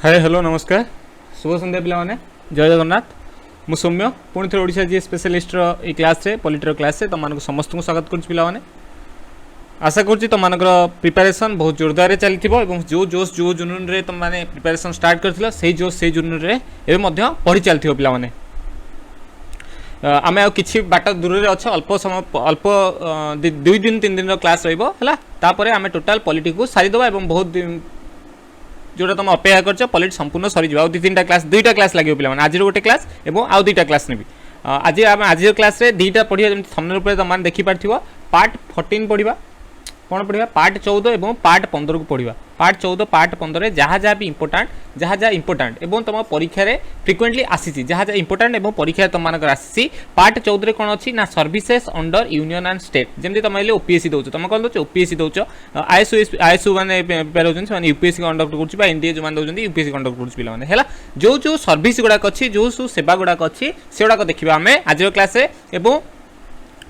Hi hello नमस्कार शुभ संध्या पिलाने जय जगन्नाथ मु सौम्य पुणी थे ओडिशा जी स्पेशलिस्ट ये क्लास रे पॉलिटर क्लास रे तुम समस्त को स्वागत करुच्ची पिलाने। आशा करुच्ची तुम प्रिपरेशन बहुत जोरदार चली जो जोश जो जुनून रे तुम मैंने प्रिपरेशन स्टार्ट कर से जोश से जुनून रे एवं पढ़ी चलती पिलाने। आम कि बाट दूर से अच्छे अल्प समय अल्प 2 दिन 3 दिन क्लास रहा आम टोटाल पॉलिटी को सारीद और बहुत जोटा तुम अपेक्षा कर पॉलिट संपूर्ण सरीज आउ 2-3टा क्लास 2टा क्लास लगे पे आज गोटे क्लास और आउ 2टा क्लास नेबी। आज आम आज क्लास रे 2टा पढ़िया जमी थंबनेल पर तुम देखिपार पार्ट 14 पढ़ा कौन पढ़ा पार्ट 14 और पार्ट 15 को पढ़ा पार्ट 14 पार्ट 15 जहाँ जहाँ भी इंपोर्टाट जहाँ जहाँ इंपोर्टाट और तुम परीक्षा रे फ्रिक्वेंटली आसी जहाँ जहाँ इंपोर्टाट और परीक्षा तुम मानक आसी पार्ट 14 कौन अच्छी ना services under union and state जमी तुम ओपीएससी दौच तुम कौन दौच ओपीएससी दौच आईएसओ मैंने प्रिपेयर होती यूपीएससी कंडक्ट कर एनडीए जो मैंने यूपीएससी कंडक्ट कर जो जो सर्विस गुड़ाक अच्छी जो सब सेवा गुड़ाक अच्छी से गुड़ाक देखा आम आज क्लास एवं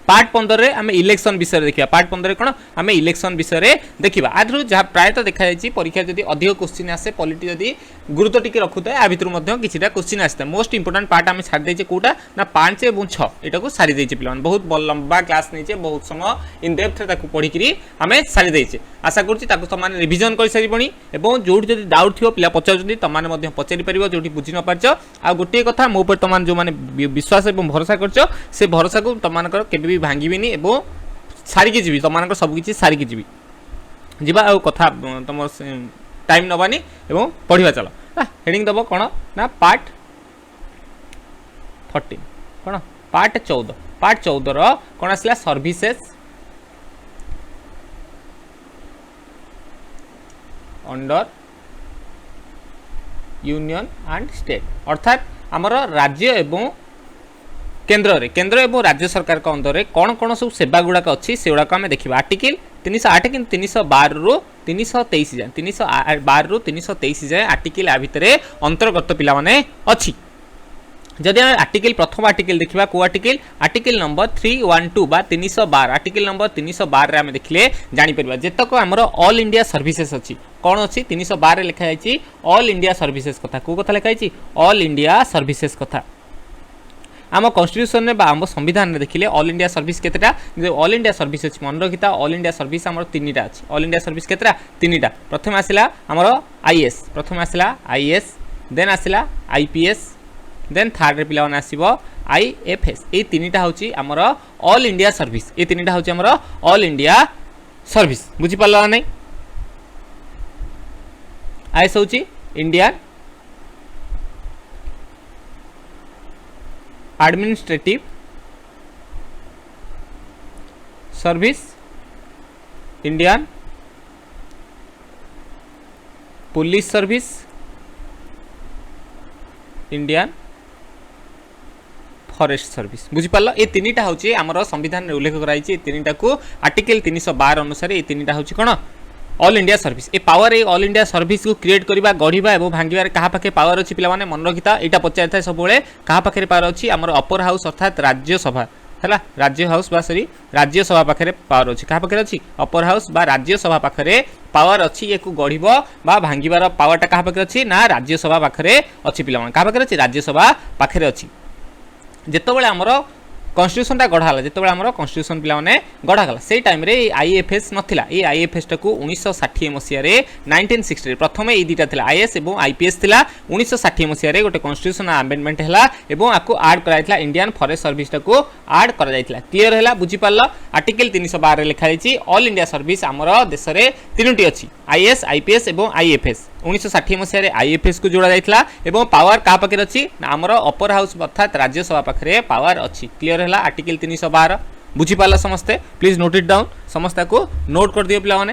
पार्ट 15 रे आम इलेक्शन विषय देखा पार्ट 15 कौन आम इलेक्शन विषय देखा आज जहाँ प्रायतः देखा परीक्षा जब अधिक क्वेश्चन आसे पॉलिटी जदि गुरुत्व टी रखुए आ भितर किसी क्वेश्चन आसता मोस्ट इंपोर्टाट पार्ट आम छाड़ी कौटा ना 5 और 6 यहाँ सारी पे बहुत लंबा क्लास नहीं बहुत समय इन डेप्थ पढ़ी आम सारी आशा करुँच रिविजन कर सारी और जो डाउट थो पिला पचार तुमने पचारि पार जो बुझी न पार्च आ गोटे कथा मो पर तुम जो मैंने विश्वास और भरोसा कर से भरोसा को तुम के भांगिनी और सारिकी जी तुम सबकि सारिकी जी जा कथा तुम टाइम नबानी एवं पढ़ा चल हेडिंग दब कौन ना पार्ट 14 कौन पार्ट 14 कौन आसला services under union and state अर्थात आमर राज्य एवं केंद्र एवं राज्य सरकार का अंदर कौन कौन सब सेवा गुड़ाक अच्छी से गुड़ाक आम देखा आर्टिकल 308 कि 312 रु 323 जाए 312 रु 323 जाए आर्टिकल आ भितर अंतर्गत पिला माने अच्छी। जदि आम आर्टिकल प्रथम आर्टिकल देखा को आर्टिकल नंबर 312 बा 312 आर्टिकल नंबर 312 रे आम देखले जापर जेतक आमर ऑल इंडिया सर्विसेस अच्छी कौन अच्छी 312 लिखा जाइए ऑल इंडिया सर्विसेस कथा को कथा लिखाई ऑल इंडिया सर्विसेस कथा आम कन्स्टिट्यूशन में आम संविधान में देखिले ऑल इंडिया सर्विस केतेटा ऑल इंडिया सर्विस अच्छी मन रखिता ऑल इंडिया सर्विस आम 3टा अच्छी ऑल इंडिया सर्विस केतेटा 3टा प्रथम आसला आमर आईएएस प्रथम आसला आईएएस देन आसला आईपीएस देन थर्ड पिला आसो आईएफएस ये 3टा हूँ आमर ऑल इंडिया सर्विस ये 3टा हूँ आमर ऑल इंडिया सर्विस बुझीपार ना आईएएस हूँ Indian administrative service Indian police service Indian forest service बुझीपार ये 3टा हूँ आमर संविधान में उल्लेख कराई 3टा को आर्टिकल 312 अनुसार ये 3टा हूँ कौन ऑल इंडिया सर्विस ए पावर ए ऑल इंडिया सर्विस को क्रिएट करवा गढ़ा और भांगार क्या पाखे पावर अच्छी पे मन रखिता यहाँ पचारि था सब क्या पाखे पावर अच्छी आमर अपर हाउस अर्थात राज्यसभा है राज्य हाउस बा सॉरी राज्यसभा पाखे पावर अच्छी क्या पाखे अच्छी अपर हाउस बा राज्यसभा पाखे पावर अच्छी ये गढ़ भांगार पावर क्या पाखे अच्छी ना राज्यसभा पाखे अच्छी पे क्या पाखे अच्छी राज्यसभा पाखे अच्छी जितेबाला आमर कन्स्टिट्यूशन टा गढ़ाला जितेबाला आमर कन्स्टिट्यूशन पे गढ़ागला से टाइम रे आईएफएस नथिला ये आईएफएस टाक 1960 मसीह 1960 प्रथम ये 2टा था आईएएस और आईपीएस थिला 1960 मसीह गोटे कन्स्टिट्यूशन आमेंडमेंट है और आपको आड कराइला इंडियन फॉरेस्ट सर्विस टाक आड करा क्लीयर है बुझीपार आर्टिकल 312 लिखा जाइए ऑल इंडिया सर्विस आमर देश में 3टी अच्छी आईएएस आईपीएस और आईएफएस 1960 मसीह आईएफएस को जोड़ा जाइए और पावर क्या पाखे अच्छी आमर अपर हाउस अर्थात राज्यसभा पाखे पावर अच्छी क्लीयर है आर्टिकल 312 बुझीपार समस्ते प्लीज नोट इट डाउन समस्त को नोट कर दियो पिला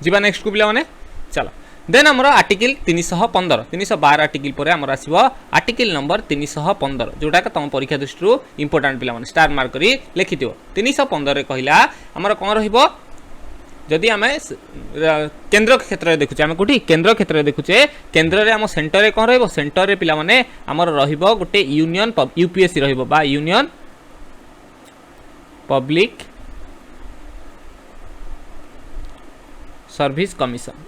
जीवा नेक्स्ट को पिला चलो देन आमर आर्टिकल 312 आर्टिकल पर आमर आसो आर्टिकल नंबर 315 जोटा तुम परीक्षा दृष्टि इंपोर्टाट पिला स्टार मार्क कर लिखि 315 कहला आमर कौन रहिबो जदि आम केन्द्र क्षेत्र में देखुचे आम कौटी केन्द्र क्षेत्र में देखुचे केन्द्र में आम सेंटर में कौन रेन्टर में पिला माने आमर गोटे यूनियन यूपीएससी रहा यूनियन पब्लिक सर्विस कमिशन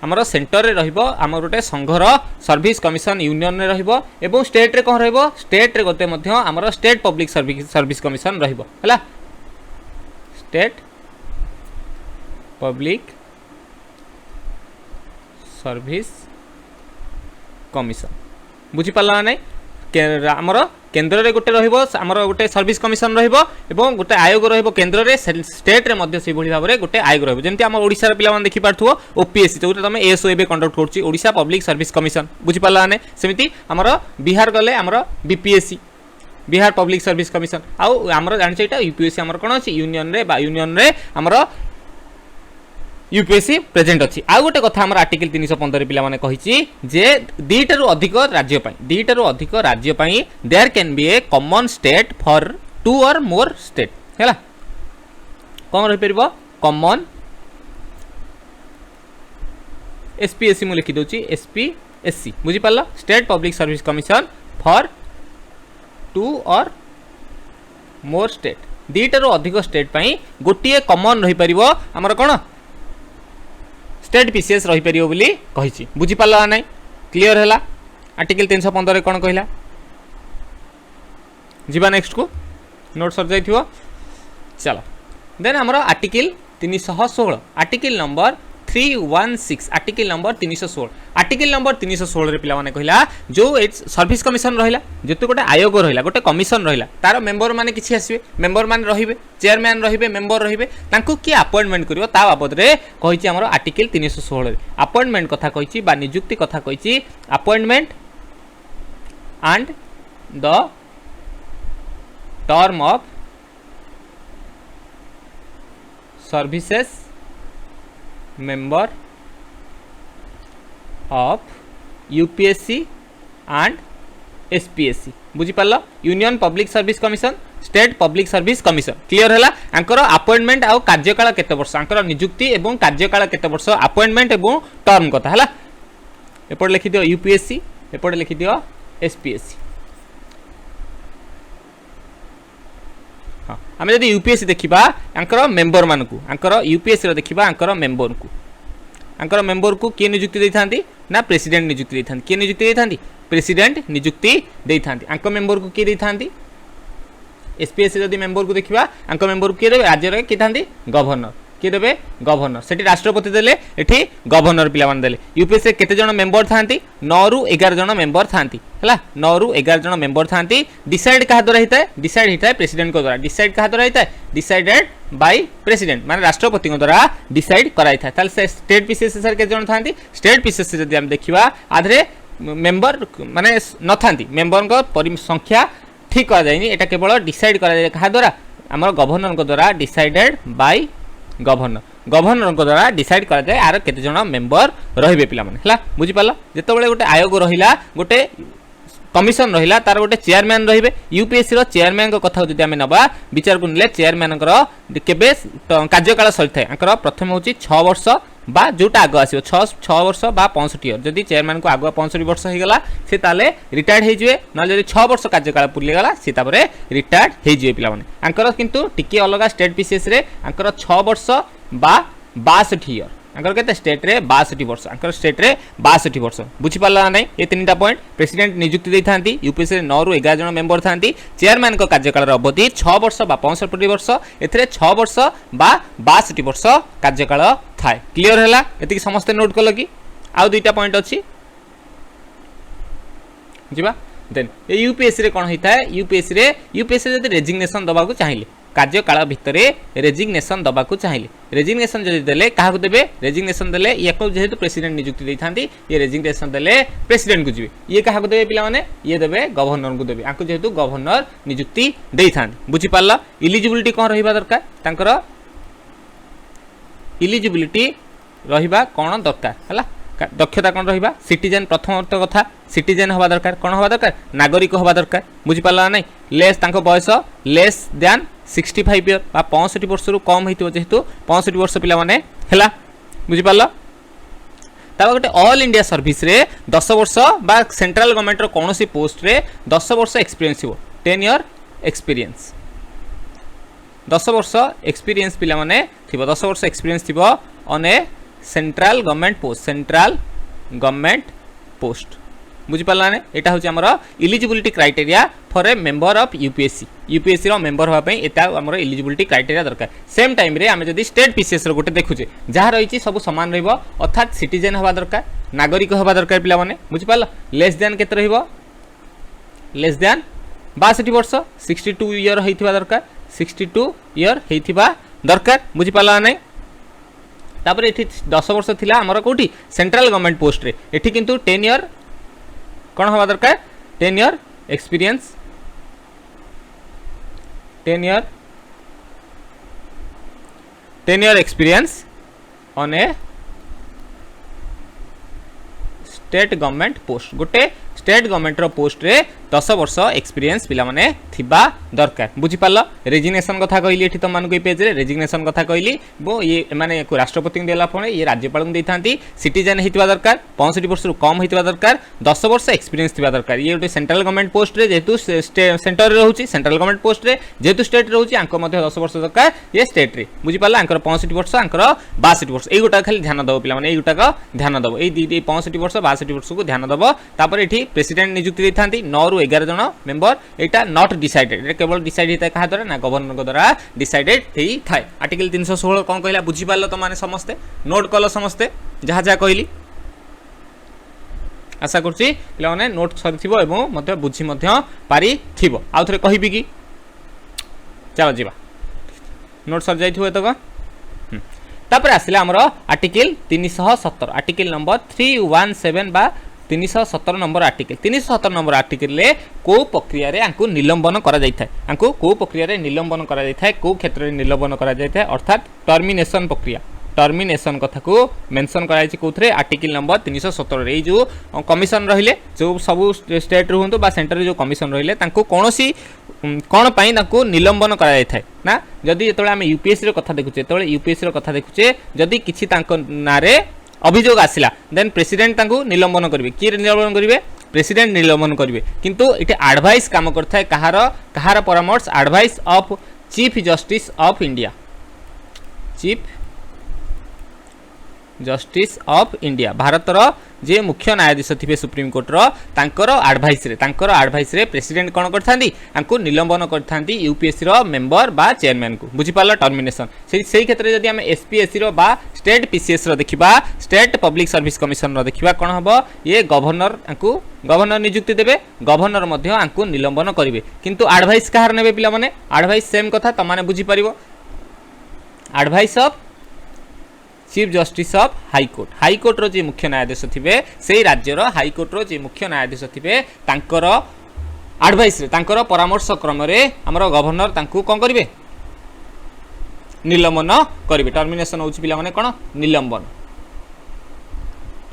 आमर सेंटर रे रहिबो आमर गोटे संघर सर्विस कमिशन यूनियन रे रहिबो एवं स्टेट रे कोन रहिबो स्टेट रे गोटे मध्य आमर स्टेट पब्लिक सर्विस कमिशन रहिबो हला स्टेट पब्लिक सर्विस कमिशन बुझी पाला नै आमर केन्द्र रे गोटे रहिबो आमर गोटे सर्विस कमिशन रहिबो एवं गोटे आयोग रहिबो केन्द्र रे स्टेट रे मध्य से भली भाव रे गोटे आयोग रहिबो जेंति आम ओडिसा रे पिला मन देखि पारथुओ ओपीएससी जोटा तमे एएसओ एबे कंडक्ट करछि ओडिसा पब्लिक सर्विस कमिशन बुझी पाला नै सेमिति आमर बिहार गले आमर BPSC Bihar public service commission आउ आमर जानि एटा यूपीएससी आमर कोन अछि यूनियन रे आमर यूपीएससी प्रेजेंट अच्छी आउ गोटे कथा आम आर्टिकल 315 पिला माने कहिछि जे दीटारू अधिक राज्य पई there can be a common state for 2 or more state हैला कोन रहि परबो कॉमन एसपीएससी मु लिखि दोछि एसपीएससी बुझी पाला state public service commission for 2 or more state दीटारू अधिक स्टेट पई गोटिए कॉमन रहि परिबो हमर कोन स्टेट पीसीएस रही परियो बोली कहिछि बुझी पाला नै क्लियर हैला आर्टिकल 315 रे कोन कहिला जीवा नेक्स्ट को नोट सर जाइथियो चलो देन हमर article 316 article number 316 article number 316 रे पिला माने कहिला जो सर्विस कमिशन रहिला जेते गोटे आयोग रहिला गोटे कमिशन रहिला तार मेंबर माने किछि आसीबे मेंबर माने रहिबे चेयरमैन रहिबे मेंबर रहिबे तांको की अपॉइंटमेंट करिवो ता बाबद रे कहिछि हमर आर्टिकल 316 रे अपॉइंटमेंट कथा कहिछि बा नियुक्ति कथा कहिछि appointment and the term of services member of UPSC and SPSC बुझी पाला union public service commission state public service commission clear हैला आंकर अपॉइंटमेंट आउ कार्यकाल केते वर्ष आंकर नियुक्ति एवं कार्यकाल केते वर्ष अपॉइंटमेंट एवं टर्म कथा हैला एपड लिखि दियो यूपीएससी एपड लिखि दियो एसपीएससी आम जब यूपीएससी देखा आंकर मेंबर मानक आंकर यूपीएससी देखा आंकर मेंबर को किए नियुक्ति देता ना प्रेसिडेंट नियुक्ति देता किए नियुक्ति देता प्रेसिडेंट नियुक्ति देता आंक मेंबर को किए देता एसपीएससी जब मेंबर को देखा आंक मेंबर को किए देवे राज्य किए था गवर्नर किए देवे गवर्नर से राष्ट्रपति देले एठी गवर्नर पिला मान देले यूपीएससी केते जण मेंबर थांती 9 रु 11 जण मेंबर थांती हला 9 रु 11 जण मेंबर थांती डिसाइड कहा द्वारा हिता डिसाइड हिता प्रेसिडेंट को द्वारा डिसाइड कहा द्वारा हिता डिसाइडेड बाय प्रेसिडेंट माने राष्ट्रपति को द्वारा डिसाइड कराई था ताल से स्टेट पीसीएस सर केते जण थांती स्टेट पीसीएस जदी हम देखिबा आधरे मेंबर माने न थांती मेंबर को संख्या ठीक करा जायनी एटा केवल डिसाइड करा जाय कहा द्वारा हमर गवर्नर को द्वारा डिसाइडेड बाय गवर्नर को द्वारा डिसाइड करा जाए आर केते जण मेंबर रहिबे पिला माने हला बुझी पाला जेते बेले गोटे आयोग रहिला गोटे कमिशन रहिला तार गोटे चेयरमैन रहिबे यूपीएससी रो चेयरमैन को कथा जदि हम नबा विचार को निले चेयरमैन केबे कार्यकाल सरिथाय आंकर प्रथम होची 6 वर्ष बा जोटा आग आसीबो 6 वर्ष बा 65 इयर जदि चेयरमैन को आग 65 वर्ष हो गला से ताले रिटायर्ड हे जिवे न जदि 6 वर्ष कार्यकाल पुरले गला से तापरे रिटायर्ड हे जिवे पिला माने आंकर किंतु टिके अलगा स्टेट पीसीएस रे आंकर 6 वर्ष बा 62 इयर आंकर केते स्टेट रे 62 वर्ष आंकर स्टेट रे 62 वर्ष बुझी पाला नै ए तीनटा पॉइंट प्रेसिडेंट नियुक्ति दै थांती यूपीएससी रे 9 रु 11 जण मेंबर थांती चेयरमैन को कार्यकाल रो अवधि 6 वर्ष बा 65 वर्ष एथरे 6 वर्ष बा 62 वर्ष कार्यकाल थाए क्लियर हैला एति समस्त नोट कल कि आउ दुईटा पॉइंट अछि जिबा देन ए यूपीएससी रे कोन हिता है यूपीएससी जदि रेजिग्नेशन दबा को चाहिए कार्यकाल भितरे रेजिग्नेशन दबा को चाहिए रेजिग्नेशन जदि देले काहा को देबे रेजिग्नेशन देले याको जेहेतु प्रेसिडेंट नियुक्ति दैथांती ये रेजिग्नेशन देले प्रेसिडेंट को जिवे ये काहा को देबे पिला माने ये देबे गवर्नर को देबे आको जेहेतु गवर्नर नियुक्ति दैथांती बुझी पाला एलिजिबिलिटी कोन रहिबा दरकार तांकर एलिजिबिलिटी रहिबा कोन दरकार हला दक्षता कौन रहिबा सिटीजन प्रथम कथा सिटीजन हवा दरकार कौन हवा दरकार नागरिक हवा दरकार बुझी पाला नै लेस तांको बयस लेस देन 65 इयर बा 65 वर्ष रु कम हेतिबो जेहेतु 65 वर्ष पिला माने हला बुझी पाला ताबा गोटे ऑल इंडिया सर्विस रे 10 वर्ष बा सेंट्रल गवर्नमेंट रो कोनोसी पोस्ट रे 10 वर्ष एक्सपीरियंस हिबो 10 इयर एक्सपीरियंस 10 वर्ष एक्सपीरियंस पिला माने थिबो 10 वर्ष एक्सपीरियंस थिबो on a central government post, central government post बुझीपारा ना। यहाँ हूँ आम eligibility criteria for a member of UPSC, UPSC रेंबर हाँपाई यहाँ आम इलिजिबिलिटी क्राइटेरिया दरकार। सेम टाइम रे आम जदि स्टेट पीसीएस गोटे देखुचे जहाँ रही सब सामान रही अर्थात सिटीजेन हवा दरकार, नागरिक हवा दरकार पिला माने बुझीपार। लेस दैन केते रहिबो, लेस दैन 62 वर्ष 62 ईयर होइथिबा दरकार, 62 ईयर होइथिबा दरकार बुझीपारा ना। तापर एठी 10 वर्ष थिला हमर कोठी सेंट्रल गवर्नमेंट पोस्ट रे, एठी किंतु 10 ईयर कौन हवा दरकार, 10 year experience, 10 year experience on A state government post. गोटे स्टेट गवर्नमेंट रो पोस्ट रे 10 वर्ष एक्सपीरियंस पिला माने थिबा दरकार बुझीपार। रेजिग्नेशन कथा कहली एठी तुम मानक पेज रे रेजिग्नेशन कथा कहली बो ये माने को राष्ट्रपति देला फणे ये राज्यपाल को देथांती। सिटीजन हेतिबा दरकार, 65 वर्ष रु कम हेतिबा दरकार, 10 वर्ष एक्सपीरियंस थिबा दरकार। ये गोटे सेंट्रल गवर्नमेंट पोस्ट रे जेतु सेंटर रे रहउची, सेंट्रल गवर्नमेंट पोस्ट रे जेतु स्टेट रहउची आंको मध्ये 10 वर्ष दरकार, ये स्टेट रे बुझीपार। आंकर 65 वर्ष आंकर 62 वर्ष एई गोटा खाली ध्यान दबो पिला माने, एई गोटा का ध्यान दबो, एई 65 वर्ष 62 वर्ष को ध्यान दबो। तापर एठी प्रेसिडेंट नियुक्ति देथांती 9 रु 11 जन मेंबर, एटा नॉट डिसाइडेड, एटा केवल डिसाइड हेता कहा द्वारा ना गवर्नर को द्वारा डिसाइडेड हेई थाए। आर्टिकल 316 कोन कहला बुझी पारलो त माने समस्ते नोट कलो, समस्ते जहा जहा कहली आशा करछि पिला माने नोट सरिथिबो एवं मध्ये बुझी मध्ये पारि थिबो। आ थरे कहिबि कि चलो जीवा नोट सर जाइथिबो एतक। तापर आसिला हमरो आर्टिकल 317, आर्टिकल नंबर 317 बा 317 नंबर आर्टिकल। 317 नंबर आर्टिकल ले को प्रक्रिया रे आंकु निलंबन करा जाय थाए, आंकु को प्रक्रिया रे निलंबन करा जाय थाए, को क्षेत्र रे निलंबन करा जाय थाए अर्थात टर्मिनेशन प्रक्रिया। टर्मिनेशन कथा को मेंशन करा जाय कोथरे आर्टिकल नंबर 317 रे जो कमिशन रहिले जो सब स्टेट रहंतो बा सेंटर रे जो कमिशन रहिले तांको कोनोसी कोन पई तांको निलंबन करा जाय थाए ना। जदि एतळे हम यूपीएससी रे कथा देखुचे, एतळे यूपीएससी रे कथा देखुचे जदि किछि तांको नारे अभियोग आसिला देन प्रेसिडेंट तांको निलंबन करिवे। कि निलंबन करिवे? प्रेसिडेंट निलंबन करिवे। किंतु इटे एडवाइस काम करथाय कहार परामर्श, advice of chief justice of India, chief justice of India भारत रो जे मुख्य न्यायाधीश थिबे सुप्रीम कोर्ट रो तांकर एडवाइस रे प्रेसिडेंट कोन करथांती आंको निलंबन करथांती यूपीएससी रो मेंबर बा चेयरमैन को बुझी पारला। टर्मिनेशन सेही क्षेत्र जदि हम एसपीएससी रो बा स्टेट पीसीएस रो देखिबा, स्टेट पब्लिक सर्विस कमिशन रो देखिबा कोन हबो ये गवर्नर आंको गवर्नर नियुक्ति देबे, गवर्नर मध्ये आंको निलंबन करिवे। किंतु एडवाइस कहार नेबे पिला माने एडवाइस सेम कथा तमाने बुझी परिबो। Advice of chief justice of high court, high court रो जे मुख्य न्यायाधीश थिबे सेही राज्य रो हाईकोर्ट रो जे मुख्य न्यायाधीश थिबे तांकर एडवाइस रे तांकर परामर्श क्रम रे हमर गवर्नर तांकू कोन करिवे निलंबन करिवे। टर्मिनेशन होछि पिला माने कोन निलंबन,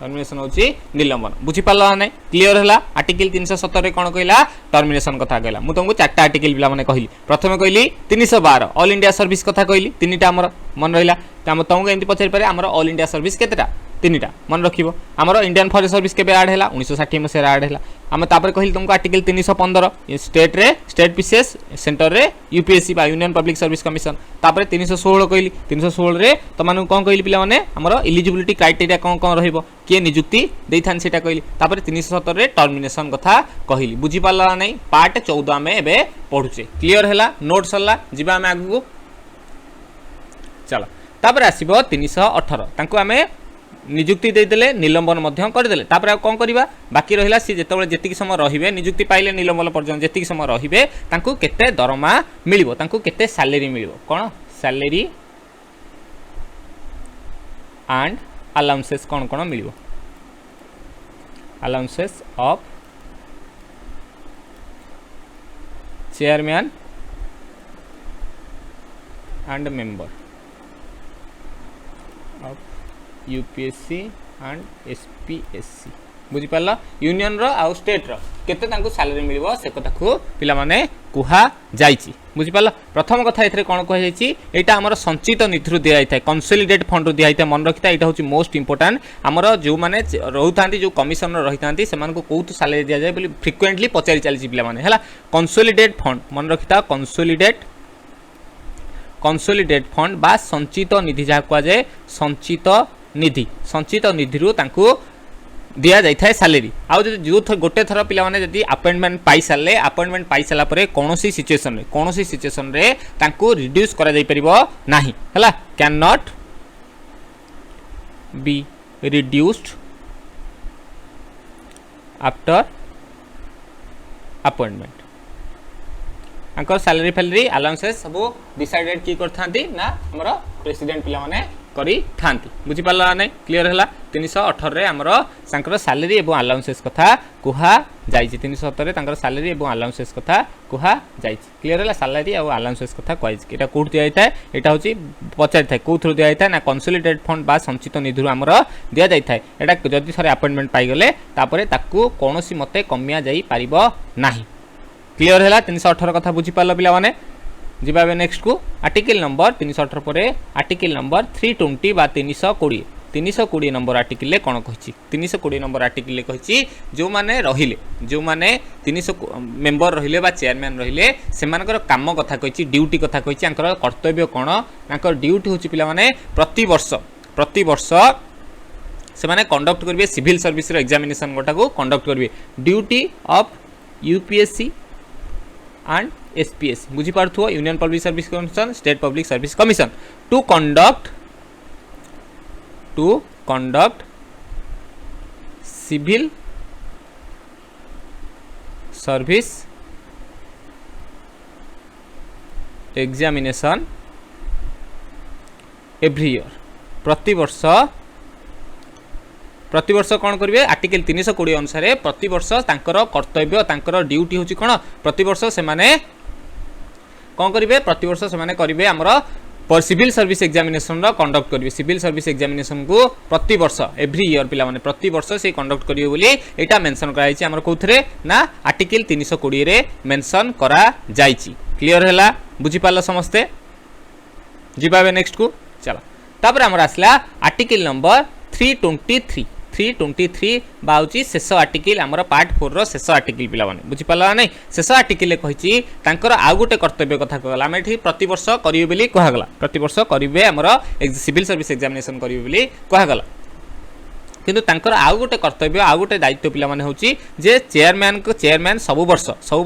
टर्मिनेशन होछि निलंबन बुझी पाला नै। क्लियर हला? आर्टिकल 317 रे कोन कहला टर्मिनेशन कथा कहला। मु तुमको चारटा आर्टिकल पिला माने कहली। प्रथमे कहली 312 ऑल इंडिया सर्विस कथा कहली, तीनटा हमर मन रहिला। तुमको एमती पचारि पारे आमर ऑल इंडिया सर्विस केतेटा? तीनटा मन रखिबो। आमर इंडियन फॉरेस्ट सर्विस केबे ऐड हैला 1960 मसिया ऐड हैला। हम तापर कहिल तुमको आर्टिकल 315 स्टेट रे स्टेट पीसीएस, सेंटर रे यूपीएससी बा यूनियन पब्लिक सर्विस कमिशन। तापर 316 कहिली, 316 रे तमानु कोन कहिली पिला माने हमर एलिजिबिलिटी क्राइटेरिया कोन कोन रहइबो, के नियुक्ति देइथान सेटा कहिली। तापर 317 रे टर्मिनेशन कथा कहिली। बुझी पाला नै? पार्ट 14 में एबे पढुचे। क्लियर हैला? नोट सरला जिबा हम आगु चलो। तापर आसीबो 318 तांको आमे नियुक्ति देदेले निलंबन मध्य करदेले। तापर कौन करवा बाकी रहिला सी जेतेबेले जेतिक समय रहिबे नियुक्ति पाइले निलंबन पर्यंत जेतिक समय रहिबे तांको केते दरमा मिलिबो, तांको केते सैलरी मिलिबो, कोन सैलरी एंड अलाउंसेस कोन कोन मिलिबो। Allowances of chairman and member of UPSC and SPSC बुझी पाला। यूनियन रो आ स्टेट रो केते तांको सैलरी मिलिबो से कथा को पिला माने कुहा जाईची बुझी पाला। प्रथम कथा एथरे कोन कह जाईची एटा हमर संचित निधि दिया जाय कंसोलिडेट फंड दिया जाय मन रखिता। एटा होची मोस्ट इंपोर्टेंट हमर जो माने रहउथांती जो कमिशनर रहितांती सेमान को कोउत सैलरी दिया जाय बोली फ्रिक्वेंटली पचारि चालीची पिला माने हला। कंसोलिडेट फंड मन रखिता, कंसोलिडेट फंड बा संचित निधि जहा कह जाय संचित निधि संचित निधि तांकू दिया जाए सालेरी आउ जो गोटे थर पिलाने जदि अपॉइंटमेंट पाई सारे अपॉइंटमेंट पाई सारा पर कौन सिचुएशन रे तांकू रिड्यूस करा जाई परिबो नाही हला can not be reduced after appointment आंकर सैलरी फैलरी अलाउंसेस सब डिसाइडेड की करथांती ना हमर प्रेसिडेंट पिला माने करी थांती बुझी पाला नै क्लियर हला 318 रे हमर सांकर सैलरी एवं अलाउंसेस कथा कुहा जाईची 317 रे तांकर सैलरी एवं अलाउंसेस कथा कुहा जाईची क्लियर हला सैलरी एवं अलाउंसेस कथा क्वाइज एटा कोड दिया जाय एटा होची पचारि थाय को थ्रू दिया जाय ना कंसोलिडेटेड फंड बा संचित निधि हमर दिया जाय थाय एटा जदि थरे अपॉइंटमेंट पाई गले तापरे ताकू कोनोसी मते कमिया जाई परिबो नाही क्लियर है 318 कथा बुझी पाल पिला माने जिबा नेक्स्ट को आर्टिकल नंबर 318 पर आर्टिकल नंबर 320 बा 320 नंबर आर्टिकल ले कोन कहिछि 320 नंबर आर्टिकल ले कहिछि जो माने 300 मेंबर रहिले बा चेयरमैन रहिले सेमानकर काम कथा कहिछि ड्यूटी कथा कहिछि आंकर कर्तव्य कोन आंकर ड्यूटी होछि पिला माने प्रति वर्ष से माने कंडक्ट करिवे सिविल सर्विस रो एग्जामिनेशन गोटा को कंडक्ट करिवे duty of UPSC and SPS बुझी पारथुओ union public service commission state public service commission to conduct civil service examination every year प्रति वर्ष कौन करेंगे आर्टिकल 320 अनुसार प्रति वर्ष तांकर कर्तव्य तांकर ड्यूटी होची कोन प्रति वर्ष से माने कौन करेंगे प्रति वर्ष से माने करेंगे हमर सिविल सर्विस एग्जामिनेशन रो कंडक्ट करेंगे सिविल सर्विस एग्जामिनेशन को प्रति वर्ष एवरी ईयर पिला माने प्रति वर्ष से कंडक्ट करिवे बोली एटा मेंशन करा जायछि हमर कोथरे ना आर्टिकल 320 रे मेंशन करा जायछि क्लियर हैला बुझी पाला समस्ते जिबाबे नेक्स्ट को चलो तापर हमर आसला आर्टिकल नंबर 323 बाउची शेष आर्टिकल आमर पार्ट 4 रो शेष आर्टिकल पिला माने बुझी पाला नै शेष आर्टिकल ले कहिची तांकर आ गुटे कर्तव्य कथा कहला हम एठी प्रति वर्ष करिवे बोली कहा गला प्रति वर्ष करिवे हमर सिविल सर्विस एग्जामिनेशन करिवे बोली कहा गला किंतु तांकर आ गुटे कर्तव्य आ गुटे दायित्व पिला माने होची जे चेयरमैन सब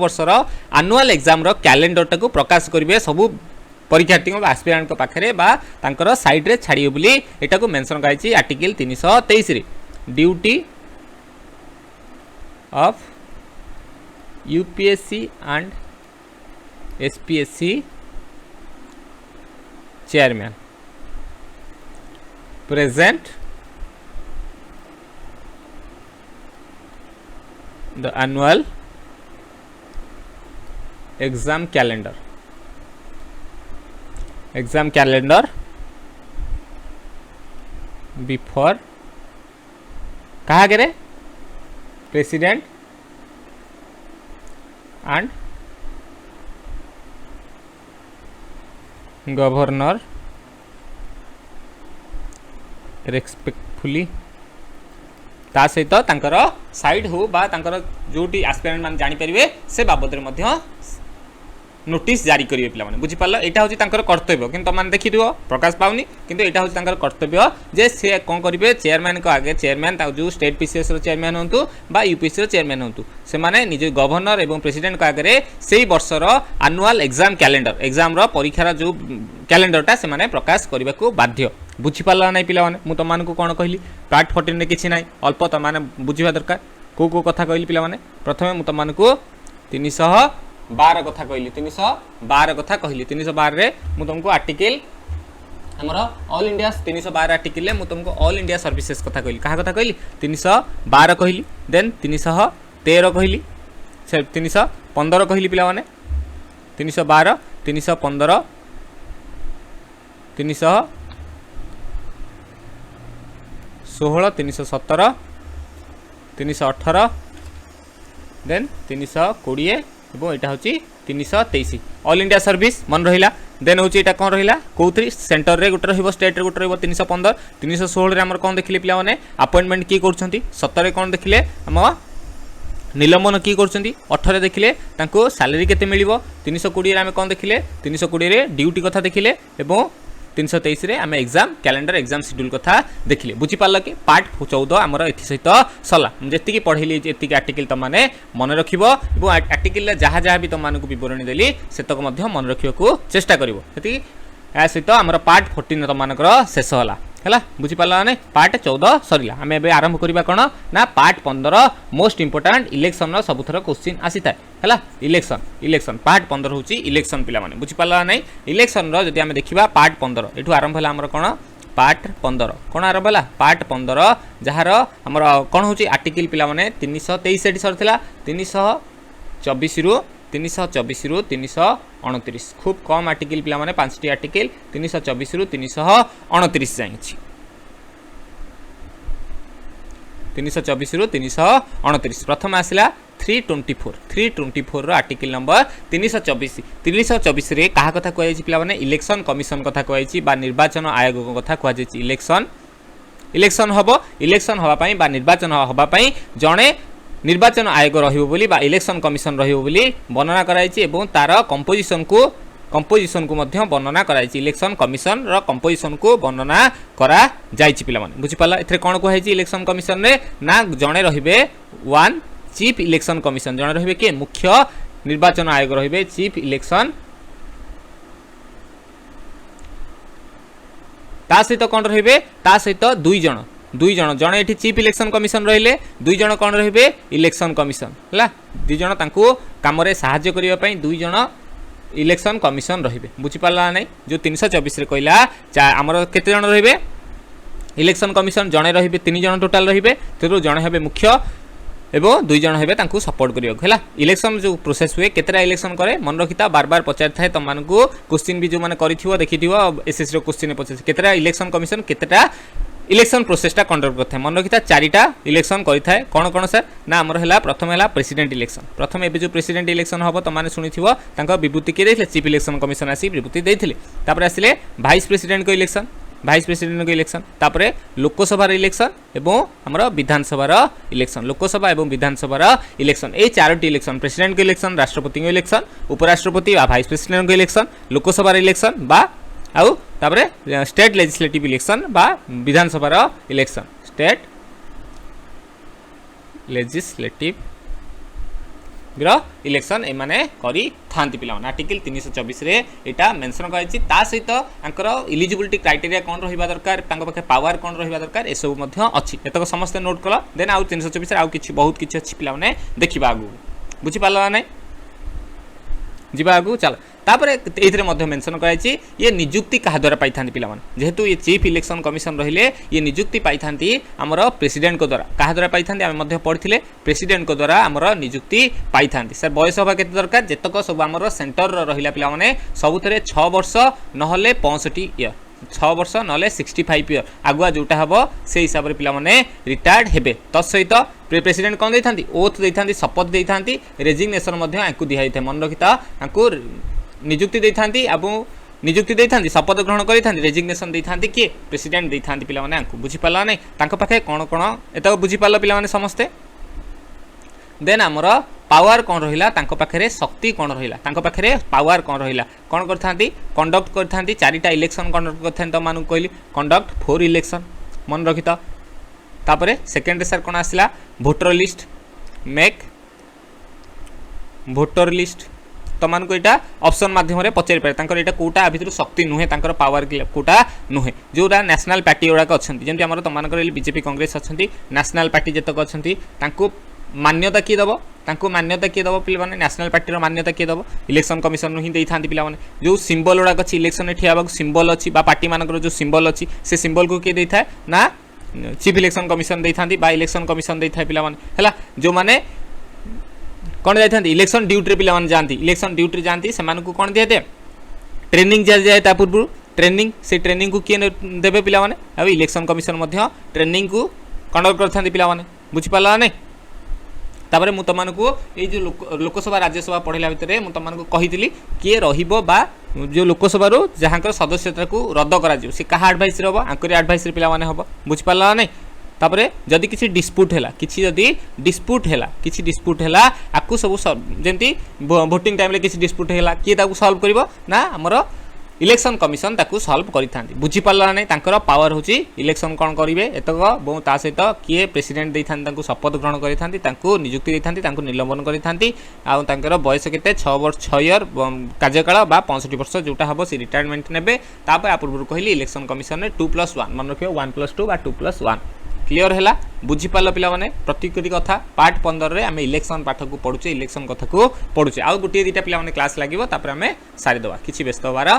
वर्ष रो एनुअल एग्जाम रो कैलेंडर टाको प्रकाश करिवे सब परीक्षार्थी एस्पिरेंट पाखे बा तांकर साइड रे छाड़िए बोली एटा को मेंशन कराई आर्टिकल 323 रे duty of UPSC and SPSC chairman present the annual exam calendar before कहा गए प्रेसिडेंट एंड गवर्नर रेस्पेक्टफुली ता सहित तांकर साइड हो बा तांकर जोटी एस्पिरेंट मान जानि परिवे से बाबद रे मध्य नोटिस जारी करिवे पिला माने बुझी पाला एटा होची तांकर कर्तव्य किंतु मान देखि दियो प्रकाश पाउनी किंतु एटा होची तांकर कर्तव्य जे से कोन करिवे चेयरमैन को आगे चेयरमैन ता जो स्टेट पीसीएस रो चेयरमैन होंतु बा यूपीएससी रो चेयरमैन होंतु से माने निज गवर्नर एवं प्रेसिडेंट को आगे सेही वर्ष रो एनुअल एग्जाम कैलेंडर एग्जाम रो परीक्षा जो कैलेंडरटा से माने प्रकाश करबा को बाध्य बुझी पाला नै पिला माने मु त मान को कोन कहली पार्ट 14 ने किछि नै अल्प त माने बुझिबा दरकार को कथा कहली पिला माने प्रथमे मु त मान को 312 कथा कहली 312 कथा कहली 312 रे मु तुमको आर्टिकल हमर ऑल इंडिया 312 आर्टिकल ले मु तुमको ऑल इंडिया सर्विसेज कथा कहली कहा कथा कहली 312 कहली देन 313 कहली 315 कहली पिला माने 312 315 316 317 318 देन 320 एवं यहाँ हूँ 323 ऑल इंडिया सर्विस मन रहा देन हूँ यहाँ कौन रहा कौन सेंटर रे गोटे रही स्टेट रे गोटे रही 315 316 आम कौन देखिले पिला माने अपॉइंटमेंट किए कर 17 कौन देखिले आम निलंबन किए कर 18 देखिले सैलरी केते मिलिबो 320 आम कौन देखिले 320 ड्यूटी कथा देखिले एवं 323 रे आम एग्जाम कैलेंडर एग्जाम शेड्यूल कथा देखिले बुझी पार्ल कि पार्ट 14 आमर एथि सहित सरला जेतिकी पढ़ेली जेतिकी आर्टिकल तुम माने मन रखिबो एवं आर्टिकल जहाँ जहाँ भी तुम मानक विवरणी देली सेतक मध्य मन रखिबा चेष्टा करिवो सेति या सहित आमर पार्ट 14 तुम मानकर शेष होला है बुझी पार्ला ने पार्ट 14 सरला आम एबे आरंभ करबा कोन ना पार्ट 15 मोस्ट इंपोर्टेंट इलेक्शन रो सबुथर क्वेश्चन आसी थाए है इलेक्शन पार्ट 15 होची इलेक्शन पिला माने बुझी पार्ला नै इलेक्शन रो जदि आम देखिबा पार्ट 15 एठू आरंभ होला हमर कोन पार्ट 15 कोन आरंभ होला पार्ट 15 जहार हमर कोन होची आर्टिकल पिला माने 323 एठी सरथिला 324 रु 329 खूब कम आर्टिकल पिला माने 5टी आर्टिकल 324 रु 329 जाइछि 324 रु 329 प्रथम आसिला 324 रो आर्टिकल नंबर 324 रे कहा कथा कहै छि पिला माने इलेक्शन कमिशन कथा कहै छि बा निर्वाचन आयोग कथा कहै छि इलेक्शन हबा पई बा निर्वाचन हबा पई जणे निर्वाचन आयोग रहिबो बोली बा इलेक्शन कमिशन रहिबो बोली वर्णना कराइछि एवं तार कंपोजिशन को मध्य वर्णना कराइछि इलेक्शन कमिशन रो कंपोजिशन को वर्णना करा जाइछि पिला माने बुझि पाला एथरे कोन कहै छि इलेक्शन कमिशन रे ना जणे रहिबे वन चीफ इलेक्शन कमिशन जणे रहिबे के मुख्य निर्वाचन आयोग रहिबे चीफ इलेक्शन ता सहित कोन रहिबे ता सहित दुई जन जने एठी चीफ इलेक्शन कमिशन रहिले दुई जन कोन रहिबे इलेक्शन कमिशन हला दुई जन तांको काम रे सहाय्य करिया पई दुई जन इलेक्शन कमिशन रहिबे बुझि पाला नै जो 324 रे कहला हमर केते जन रहिबे इलेक्शन कमिशन जने रहिबे 3 जन टोटल रहिबे तेरो जने हेबे मुख्य एवं दुई जन हेबे तांको सपोर्ट करियो हला इलेक्शन जो प्रोसेस हुए केतेरा इलेक्शन करे मन रखिता बार बार पचार थाए तम मानकू क्वेश्चन भी जो माने करिथिवो देखिथिवो एसएस रो क्वेश्चन पचार केतेरा इलेक्शन कमिशन केतेटा इलेक्शन प्रोसेसटा कंडक्ट करता है मन रखिता 4टा इलेक्शन करता है कौन कौन सर ना आमर है प्रथम है प्रेसिडेंट इलेक्शन प्रथम एबे जो प्रेसिडेंट इलेक्शन हम तुम मैंने शुणिथिबो तांका विभूति के देथिले चीफ इलेक्शन कमिशन आसी विभूति देथिले तापर आसिले भाइस प्रेसिडेंट को इलेक्शन तापर लोकसभा इलेक्शन एवं हमर विधानसभा इलेक्शन लोकसभा एवं विधानसभा इलेक्शन ए 4टी इलेक्शन प्रेसिडेंट को इलेक्शन राष्ट्रपति को इलेक्शन उपराष्ट्रपति बा भाइस प्रेसिडेंट को इलेक्शन लोकसभा इलेक्शन बा आउ तापरे स्टेट लेजिस्लेटिव इलेक्शन बा विधानसभा इलेक्शन स्टेट लेजिस्लेटिव इलेक्शन ए माने करी थांती पिला आर्टिकल 324 रे एटा मेंशन कराइछि ता सहित आंकर एलिजिबिलिटी क्राइटेरिया कोन रहिबा दरकार तांको पाखे पावर कोन रहिबा दरकार ए सब मध्य अछि एतक समस्त नोट कला देन आउ 324 रे आउ किछि बहुत किछि अछि पिला माने देखिबा आगु बुझि पाला नै जीवा आगु चल तापरे एथरे मध्य मेंशन कराइछि ये नियुक्ति कहा द्वारा पाई थांती पिला माने जेहेतु ये चीफ इलेक्शन कमिशन रहिले ये नियुक्ति पाई थांती हमर प्रेसिडेंट को द्वारा कहा द्वारा पाई थांती हम मध्य पढिथिले प्रेसिडेंट को द्वारा हमर नियुक्ति पाई थांती सर बयस होबा केते दरकार जेतक सब हमर सेंटर रहिला पिला माने सबुथरे 6 वर्ष नहले 65 ईयर 6 वर्ष नहले 65 ईयर आगुआ जोटा हबो से हिसाब रे पिला माने रिटायर्ड हेबे तस सहित प्रेसिडेंट कोन देई थांती ओथ देई थांती शपथ देई थांती रेजिग्नेशन मध्य आंकु दिहाई थे मन रखिता आंकु नियुक्ति देई थांती एवं नियुक्ति देई थांती शपथ ग्रहण करी थांती रेजिग्नेशन देई थांती के प्रेसिडेंट देई थांती पिला माने आंकु बुझि पाला नै तांको पाखे कोन कोन एता बुझि पाला पिला माने समस्ते देन हमर पावर कोन रहिला तांको पाखरे शक्ति कोन रहिला तांको पाखरे पावर कोन रहिला कोन करथांती कंडक्ट करथांती 4टा इलेक्शन कंडक्ट करथांती त मानु कहली कंडक्ट 4 इलेक्शन मन रखिता तापरे सेकंड सर कोन आसिला voter list make voter list तमान को एटा ऑप्शन माध्यम रे पचारि पारे तांकर एटा कोटा भितर शक्ति नुहे तांकर पावर कोटा नुहे जोरा नेशनल पार्टी ओडा को अछंती जेंति हमर तमान कर बीजेपी कांग्रेस अछंती नेशनल पार्टी जतक अछंती तांको मान्यता किए दबो तांको मान्यता किए दबो पिला माने नेशनल पार्टी रो मान्यता किए दबो इलेक्शन कमिशन नु ही देई थांती पिला माने जो सिंबल ओडा अछि इलेक्शन ए ठियाबा सिंबल अछि बा पार्टी मानकर जो सिंबल अछि से सिंबल को किए देई थाए ना चीफ इलेक्शन कमिशन देई थांती बा इलेक्शन कमिशन देई थाए पिला माने हला जो माने कौन जाती इलेक्शन ड्यूटी पिला माने जानती इलेक्शन ड्यूटी जानती से मानकु कौन दिए दे ट्रेनिंग दिया जाए ता पूर्व ट्रेनिंग से ट्रेनिंग को किए देबे पिला माने अब इलेक्शन कमिशन मध्य ट्रेनिंग को कंडक्ट करथांती पिला माने बुझि पाला नै तापरे मु तमानकु ए जो लोकसभा राज्यसभा पढ़िला भितरे मु तमानकु कहितली किए रहिबो बा जो लोकसभा रो जहांकर सदस्यता को रद्द करा जियो से कहा एडवाइस रहबो आंकर एडवाइस रे पिला माने हबो बुझि पाला नै तापरे जदि किसी डिस्प्यूट हैला किसी जदि डिस्प्यूट हैला आकु सब जेंति वोटिंग टाइम रे किसी डिस्प्यूट हैला किए ताकु सॉल्व करबो ना हमर इलेक्शन कमिशन ताकू सॉल्व करिथांती बुझी पारला नै तांकर पावर होची इलेक्शन कोन करिवे एतक बो ता सहित किए प्रेसिडेंट दैथांती तांकू शपथ ग्रहण करिथांती तांकू नियुक्ति दैथांती तांकू निलंबन करिथांती आ तांकर बयस केते 6 इयर कार्यकाल बा 65 वर्ष जोटा हबो से रिटायरमेंट नेबे तापर आ पूर्व कहली इलेक्शन कमिशन ने 2+1 मन रखियो 1+2 बा 2+1 क्लियर हैला बुझी पारल पिला माने प्रतिकृति कथा पार्ट 15 रे आमे इलेक्शन पाठ को पढुचे इलेक्शन कथा को पढुचे आ गुटी दिटा पिला माने क्लास लागिवो तापर आमे सारी दवा किछि व्यस्त होबार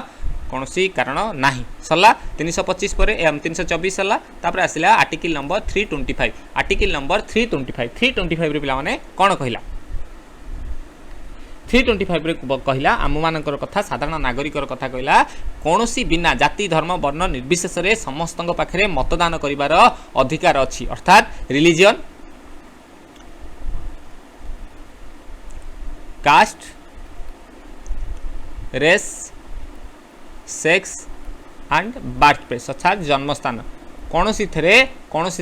कोनोसी कारण नाही सल्ला 325 पर 324 सल्ला तापर आसिला आर्टिकल नंबर 325 आर्टिकल नंबर 325 रे पिला माने कोन कहिला 325 रे कहिला आम मानकर कथा साधारण नागरिकर कथा कहिला कोनोसी बिना जाति धर्म वर्ण निर्विशेष रे समस्त पाखरे मतदान करिवार अधिकार अछि अर्थात religion caste race sex and birth place अर्थात जन्मस्थान कौनसी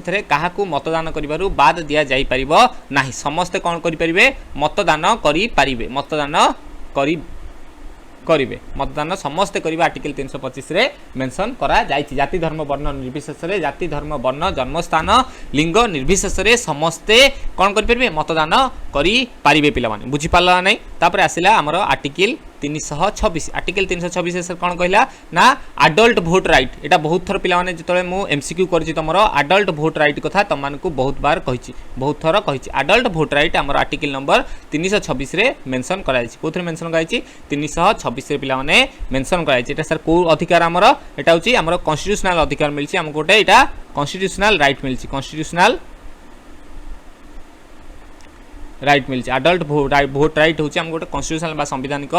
थे काहाकू मतदान करिबारु बाद दिया जाई परिबो नाही समस्त कौन करि परिबे मतदान करि परिबे मतदान करिबे मतदान समस्त करिबा आर्टिकल 325 रे मेंशन करा जाईछि जाति धर्म वर्ण निर्विशेष रे जाति धर्म वर्ण जन्मस्थान लिंग निर्विशेष रे समस्ते कौन करि परिबे मतदान करि परिबे पिला माने बुझि पाला नै तापर आसिला हमर आर्टिकल 326 आर्टिकल 326 से कौन कहला ना अडल्ट वोट राइट एटा बहुत थर पिला माने जतले मु एमसीक्यू करछि तमरो अडल्ट वोट राइट कथा तमान को बहुत बार कहिछि बहुत थर कहिछि अडल्ट वोट राइट हमर आर्टिकल नंबर 326 रे मेंशन कराइछि कोथरे मेंशन कराइछि 326 रे पिला माने मेंशन कराइछि एटा सर को अधिकार हमर एटा होछि हमर कॉन्स्टिट्यूशनल अधिकार मिलछि हम कोटे एटा कॉन्स्टिट्यूशनल राइट मिलछि कॉन्स्टिट्यूशनल राइट मिलछि अडल्ट वोट राइट होछि हम गोटे कॉन्स्टिट्यूशनल बा संवैधानिक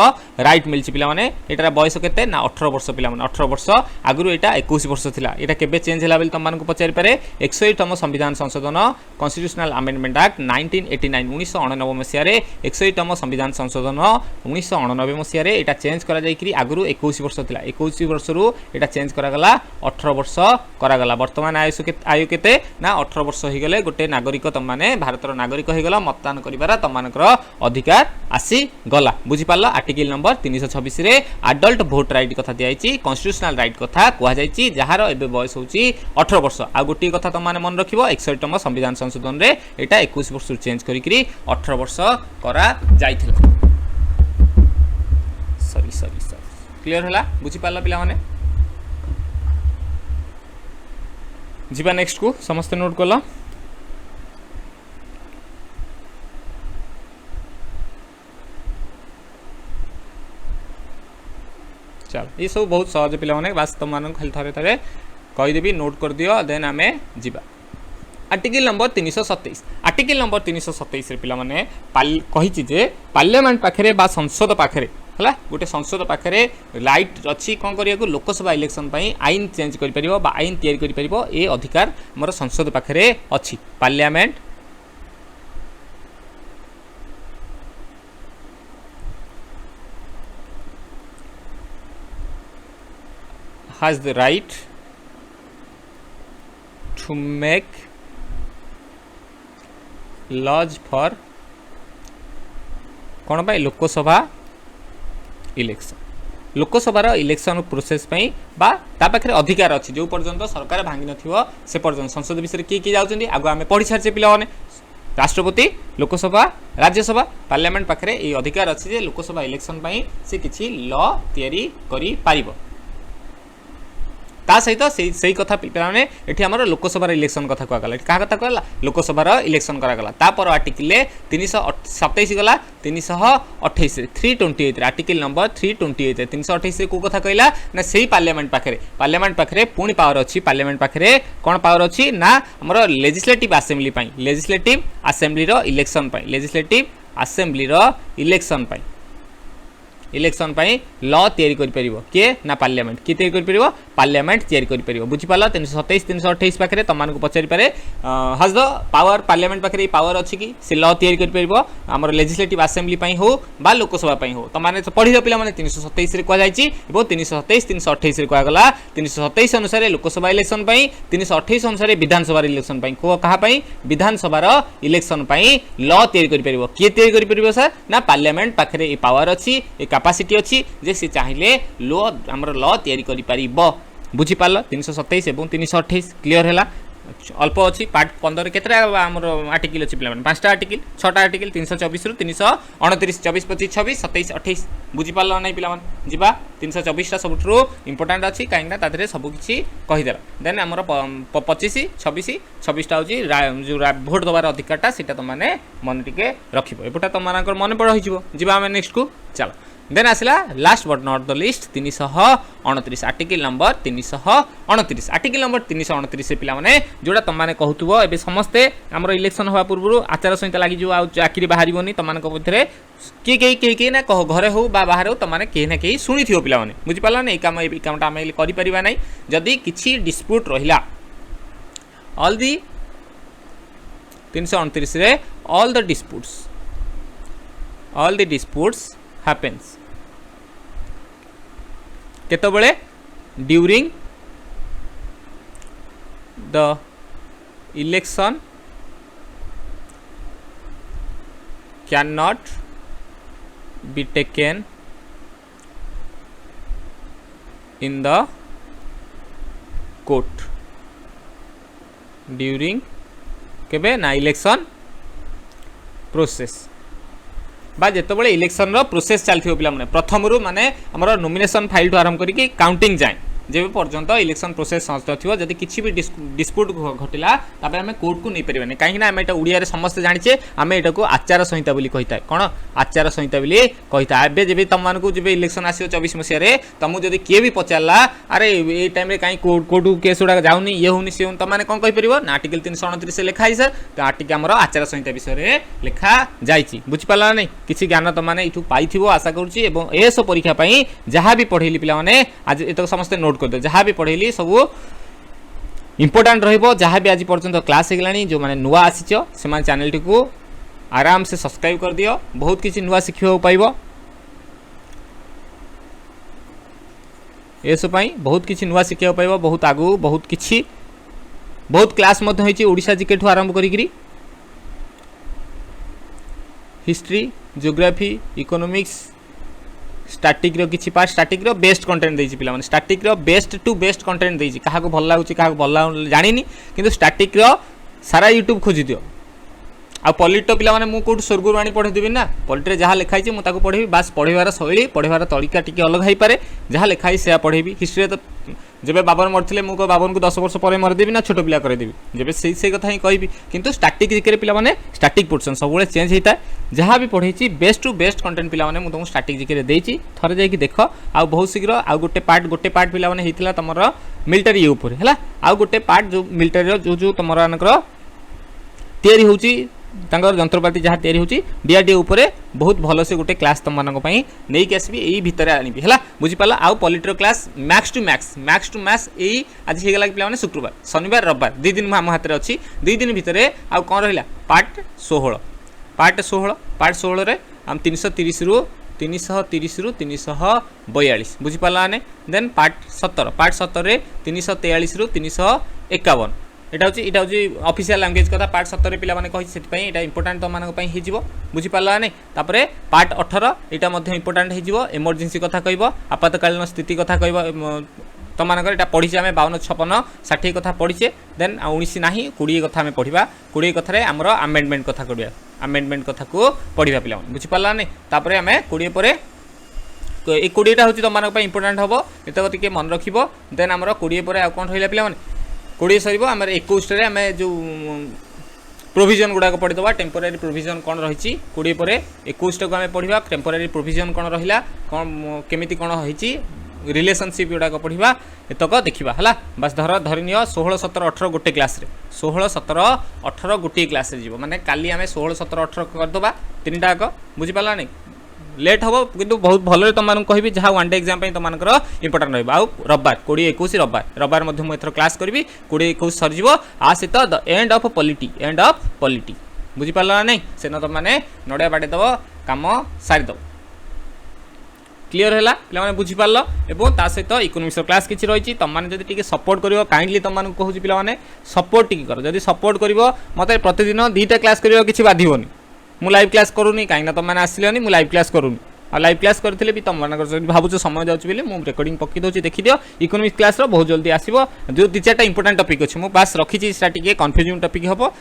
राइट मिलछि पिला माने एटार बयस केते ना 18 वर्ष पिला माने 18 वर्ष आगुरु एटा 21 वर्ष थिला एटा केबे चेंज होला बेल तमन को पचारि पारे 101तम संविधान संशोधन कॉन्स्टिट्यूशनल अमेंडमेंट एक्ट 1989 1989 मसिया रे 101तम संविधान संशोधन 1989 मसिया रे एटा चेंज करा जाई कि आगुरु 21 वर्ष थिला 21 वर्ष रु एटा चेंज करा गला 18 वर्ष करा गला वर्तमान आयु केते ना 18 वर्ष हो गेले गोटे नागरिक तमाने भारतर नागरिक हो गेला मतदान तमानकर अधिकार आसी गला बुझी पारला आर्टिकल नंबर 326 रे अडल्ट वोट राइट कथा दियाइछि कॉन्स्टिट्यूशनल राइट कथा कुआ जाइछि जहार एबे बयस होछि 18 वर्ष आ गोटी कथा तमाने मन रखिबो 61तम संविधान संशोधन रे एटा 21 वर्ष चेंज करिकरी 18 वर्ष करा जाइथिला सॉरी क्लियर होला बुझी पारला पिला माने जीवा नेक्स्ट को समस्त नोट करला चल ये सब बहुत सहज पिला माने बास तुम मान खाली थरे थरे कहीदेवी नोट कर दियो देन आमे जीवा आर्टिकल नंबर 327 आर्टिकल नंबर 327 रे पिला माने कहिछि जे पार्लियामेंट पाखरे बा संसद पाखरे हला गोटे संसद पाखरे राइट अछि कोन करिया को लोकसभा इलेक्शन पई आईन चेंज करि परिबो बा आईन तयारी करि परिबो ए अधिकार हमर संसद पाखरे अछि parliament has the right to make laws for कौन पाई Lok Sabha election Lok Sabha election process पई बा ता पाखरे अधिकार अछि जो पर्यंत सरकार भांगी नथिवो से पर्यंत संसद विषय की जाउछन्ती आगो आमे पढि छारचे पिला माने राष्ट्रपति लोकसभा राज्यसभा पार्लियामेंट पाखरे ए अधिकार अछि जे लोकसभा इलेक्शन पई से किछि लॉ तयारी करि पारिबो ता सहित सही कथा पिलाने एठी हमर लोकसभा इलेक्शन कथा कहला का कथा कहला लोकसभा इलेक्शन करा गला तापर आर्टिकल 327 गला 328 328 आर्टिकल नंबर 328 328 को कथा कहला ना सही पार्लियामेंट पाखरे पुणी पावर अछि पार्लियामेंट पाखरे कोन पावर अछि ना हमर लेजिस्लेटिव असेंबली पई लेजिस्लेटिव असेंबली रो इलेक्शन पई लेजिस्लेटिव असेंबली रो इलेक्शन पई लॉ तयारी करि परिबो के ना पार्लियामेंट की तयारी करि परिबो पार्लियामेंट तयारी करि परिबो बुझि पाला 327 328 पाखरे तमान को पचारि पारे हज द पावर पार्लियामेंट पाखरे पावर अछि कि से लॉ तयारी करि परिबो हमर लेजिस्लेटिव असेंबली पई हो बा लोकसभा पई हो तमाने पढि द पिला माने 327 रे को जाइछि एबो 327 328 रे को गला 327 अनुसार लोकसभा इलेक्शन पई 328 अनुसार विधानसभा इलेक्शन पई को कहा पई विधानसभा रो इलेक्शन पई लॉ तयारी करि परिबो के तयारी करि परिबो सर ना पार्लियामेंट पाखरे ए पावर अछि ए कैपेसिटी अच्छी जे सी चाहिए लो आमर ल तैयारी करि परिबो बुझिपाल 327 और 328 क्लीयर है अल्प अच्छी पार्ट 15 केतरा आमर आर्टिकल अच्छी पे 5टा आर्टिकल 6टा आर्टिकल 324 रु 329 24 25 26 27 28 बुझिपाल नहीं पिला जीवा 324 सब इंपोर्टाट अच्छी कहीं सबकि कहीदेला देन आमर 25 26 26टा हूँ जो भोट दबार अधिकारटा से तुमने मन टे रख एपटा तुम मन पड़ होगा आम नेक्स्ट को चलो देन आसला last but not the list 329 article number 329 article number 329 पिला माने जोड़ा तुम मैंने कहूब ए समस्ते आमर इलेक्शन हवा पूर्व आचार संहिता लगी आ चाकरी बाहर तुम मध्य किए ना कह घरे हो बाहर हो तुमने कहीं ना कहीं शुणी थो पिला बुझिपार ना कामटा आम कर ना जदि किसी डिस्प्यूट रहा ऑल दी 329 रे ऑल द डिस्प्यूट्स happens केतबले during the election can not be taken in the court during केबे ना इलेक्शन प्रोसेस बा जितेबाला इलेक्शन प्रोसेस चलती पिला माने प्रथम रू माने हमर नॉमिनेशन फाइल आरंभ करके काउंटिंग जाए जब पर्यंत इलेक्शन प्रोसेस संस्था थी जदि किसी भी डिस्प्यूट घटला तब आम कोर्ट को नहीं पारे कहीं आम यहाँ ओडिया समस्ते जाचे आम यहाँ को आचार संहिता बोली कही था कौन आचार संहिता बोली कही था एवं जब तुमको जब इलेक्शन आसो 24 मसीह तुमको जब किए भी पचारा अरे ये टाइम कहीं कोर्ट केस गुड़ा जाऊनी ये होनी सी तुमने कौन कहीपर ना आर्टिकल 329 लिखाई सर तो आर्टिकल आम आचार संहिता विषय लिखा जाइए बुझिपारा नहीं किसी ज्ञान तुमने यू पाई आशा करुँच परीक्षा जहाँ भी पढ़ेली पे आज ये समस्त नोट कर जहाँ भी पढ़ेली सब इंपोर्टाट रहा भी आज पर्यंत क्लास होगा जो मैंने नुआ आसीच से चैनल टी को आराम से सब्सक्राइब कर दियो बहुत किसी नुआ शिखा पाइब ये सब बहुत किसी नुआ शिखा पाइब बहुत आगु बहुत किसी बहुत क्लास ओडिशा जीके ठू आरंभ करी हिस्ट्री जियोग्राफी इकोनॉमिक्स स्टैटिक रो किछि पार्ट स्टैटिक रो बेस्ट कंटेंट देछि पिला माने स्टैटिक रो बेस्ट टू बेस्ट कंटेंट देछि काहा को भल लागुछि काहा को भल लागु जानिनी किंतु स्टैटिक रो सारा यूट्यूब खोजि दियो आ पॉलिट पिला माने मु कोठ स्वर्गुरु आनी पढे देबी ना पॉलिट रे जहा लिखाई छि मु ताको पढेबी बास पढेबार शैली पढेबार तरीका टिके अलग हाई पारे जहा लिखाई से पढेबी हिस्ट्री तो जब बाबर मरथिले मु को बाबर को 10 वर्ष पर मरदेबी ना छोट पिला करे देबी जब से कथा ही कहबी किंतु स्टैटिक जिके पिला माने स्टैटिक पोर्शन सब बेले चेंज होता है जहाँ भी पढ़ेछि बेस्ट टू बेस्ट कंटेंट पिला माने मु तुमको स्टैटिक जिके देछि थरे जाई कि देख आ बहुत शीघ्र आ गोटे पार्ट पिला माने हेतिला तमर मिलिटरी ऊपर हैला आ गोटे पार्ट जो मिलिटरी जो जो तमर अनकर तयारी होछि तांकर यंत्रपाति जहाँ तैयारी होची डीआरडीए उपरे बहुत भल से गोटे क्लास तुम मानक नहीं कि आसबी यही भितर आनिबी है बुझिपाला आउ पॉलिटर क्लास मैक्स टू मैक्स यही आज होगा कि पे शुक्रवार शनिवार रविवार 2 दिन आम हाथ में अच्छी 2 दिन भितर आउ कौन रहा पार्ट 16 रे आम 330 रु 342 बुझिपाला ने देन पार्ट 17 रे 343 रु 351 यहाँ हूँ ऑफिशियल लैंग्वेज कथा पार्ट 17 पिला माने कहि सेति पई एटा इंपोर्टेंट तुम मानक पई हे जिवो बुझि पाला नै तापरे पार्ट 18 एटा मध्ये इंपोर्टेंट हे जिवो इमरजेंसी कथा कहबो आपातकालीन स्थिति कथा कहबो तुम मानक एटा पढिसे आमे 52 56 60 कथा पढिसे देन 19 नाही 20 कथा आमे पढिबा 20 कथा रे हमरो अमेंडमेंट कथा करबिया अमेंडमेंट कथा को पढिबा पिला बुझि पाला नै तापरे आमे 20 परे ए 20टा होची तुम मानक पई इंपोर्टेंट हबो एतक टिके मन रखिबो देन हमरो 20 परे आ कोन होइला पिला माने 20 सर आम 21 आम जो प्रोविजन गुड़ाक पढ़ीदे टेम्पोरारी प्रोविजन कौन रही 20 पर 21 को आम पढ़ा टेम्पोरारी प्रोविजन कौन रहा कौन केमिति कौन होती रिलेशनशिप गुड़ाक पढ़ा एतक देखा है बस धरनी 16 17 18 गोटे क्लास 16 17 18 गोटे क्लास माने काली आम 16 17 18 करदे 3टा जाक बुझिपारा नहीं लेट हम कि बहुत भल तुम कहि जहाँ वन डे एग्जाम तुम इंपोर्टाट रहा आउ रविवार 20 21 रविवार मुझे क्लास करी 20 21 सरीज आ सहित द एंड ऑफ पॉलिटी बुझिपारा नहीं से तुम मैंने नड़िया बाटे दब कम सारीद क्लीयर है पे बुझिपार और ता सहित इकोनॉमिक्स क्लास किसी रही तुम मैंने सपोर्ट कर काइंडली तुम कहूँ पे सपोर्ट टी कर जब सपोर्ट कर मत प्रतिदिन 2टा क्लास करने किसी बाधिबनी मु लाइव क्लास करूनी कहीं तुम मैंने आसिलनी मु लाइव क्लास करूनी आ लाइव क्लास करथिले भी तुम मानकर जदि भाबुछ समय जाउछ बेले मु रेकॉर्डिंग पक्की दोछि देखि दियो इकोनॉमिक्स क्लास रो बहुत जल्दी आसीबो जो 2-4टा इंपोर्टेंट टॉपिक अछि मु पास रखी छी सेटा टिके कंफ्यूजिंग टॉपिक हबो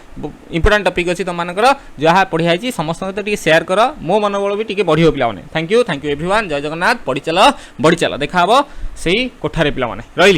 इंपोर्टेंट टॉपिक अछि तुम मानकर जहा पढिया छी समस्त तो टिके शेयर करो मो मनोबल भी टिके बढ़ियो पिला माने थैंक यू एवरीवन जय जगन्नाथ पढि चलो देखा हबो सेही कोठारे पिला माने रही।